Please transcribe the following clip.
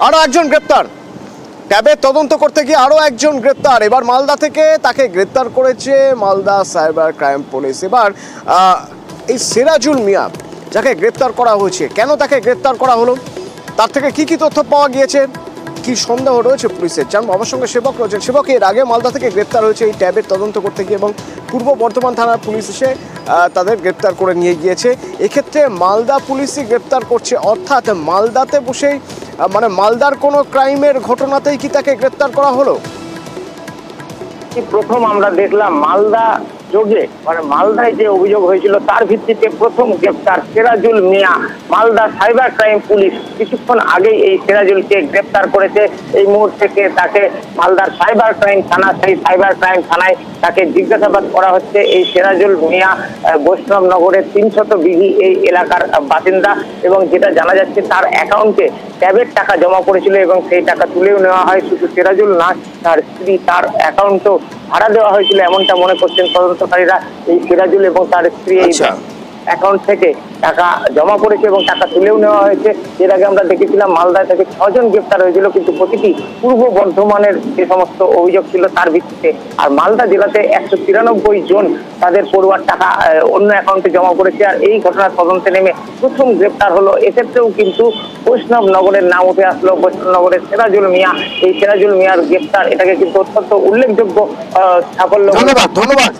আরো একজন গ্রেপ্তার, ট্যাবের তদন্ত করতে গিয়ে আরো একজন গ্রেপ্তার। এবার মালদা থেকে তাকে গ্রেপ্তার করেছে মালদা সাইবার ক্রাইম পুলিশ। এবার এই সিরাজুল মিয়া যাকে গ্রেপ্তার করা হয়েছে, কেন তাকে গ্রেপ্তার করা হলো, তার থেকে কি কি তথ্য পাওয়া গিয়েছে, কি সন্দেহ রয়েছে পুলিশের, জানবো। আমার সঙ্গে সেবক রয়েছেন। সেবক, এর আগে মালদা থেকে গ্রেপ্তার হয়েছে এই ট্যাবের তদন্ত করতে গিয়ে এবং পূর্ব বর্ধমান থানার পুলিশ এসে তাদের গ্রেপ্তার করে নিয়ে গিয়েছে। এক্ষেত্রে মালদা পুলিশই গ্রেপ্তার করছে, অর্থাৎ মালদাতে বসেই মানে মালদার কোনো ক্রাইমের ঘটনাতেই কি তাকে গ্রেপ্তার করা হলো? প্রথম আমরা দেখলাম মালদা যোগে, মানে মালদায় যে অভিযোগ হয়েছিল তার ভিত্তিতে প্রথম গ্রেপ্তার সিরাজুল মিয়া। মালদা সাইবার ক্রাইম পুলিশ কিছুক্ষণ আগেই এই সিরাজুলকে গ্রেপ্তার করেছে। এই মুহূর্তে তাকে মালদার সাইবার ক্রাইম থানা, সেই সাইবার ক্রাইম থানায় তাকে জিজ্ঞাসাবাদ করা হচ্ছে। এই সিরাজুল মিয়া বৈষ্ণবনগরের 300 বিঘি এই এলাকার বাসিন্দা এবং যেটা জানা যাচ্ছে তার অ্যাকাউন্টে ট্যাবের টাকা জমা পড়েছিল এবং সেই টাকা তুলেও নেওয়া হয়। শুধু সিরাজুল না, তার স্ত্রী, তার অ্যাকাউন্টও ভাড়া দেওয়া হয়েছিল এমনটা মনে করছেন তদন্তকারীরা। এই সিরাজুল এবং তার স্ত্রী এই অ্যাকাউন্ট থেকে টাকা জমা পড়েছে এবং টাকা তুলেও নেওয়া হয়েছে। এর আগে আমরা দেখেছিলাম মালদা থেকে 6 জন গ্রেপ্তার হয়েছিল, কিন্তু প্রতিটি পূর্ব বর্ধমানের যে সমস্ত অভিযোগ ছিল তার ভিত্তিতে। আর মালদা জেলাতে 193 জন তাদের পড়ুয়ার টাকা অন্য অ্যাকাউন্টে জমা পড়েছে। আর এই ঘটনার তদন্তে নেমে প্রথম গ্রেপ্তার হলো। এক্ষেত্রেও কিন্তু বৈষ্ণবনগরের নাম উঠে আসলো, বৈষ্ণবনগরের সিরাজুল মিয়া। এই সিরাজুল মিয়ার গ্রেপ্তার, এটাকে কিন্তু অত্যন্ত উল্লেখযোগ্য সাফল্য। ধন্যবাদ।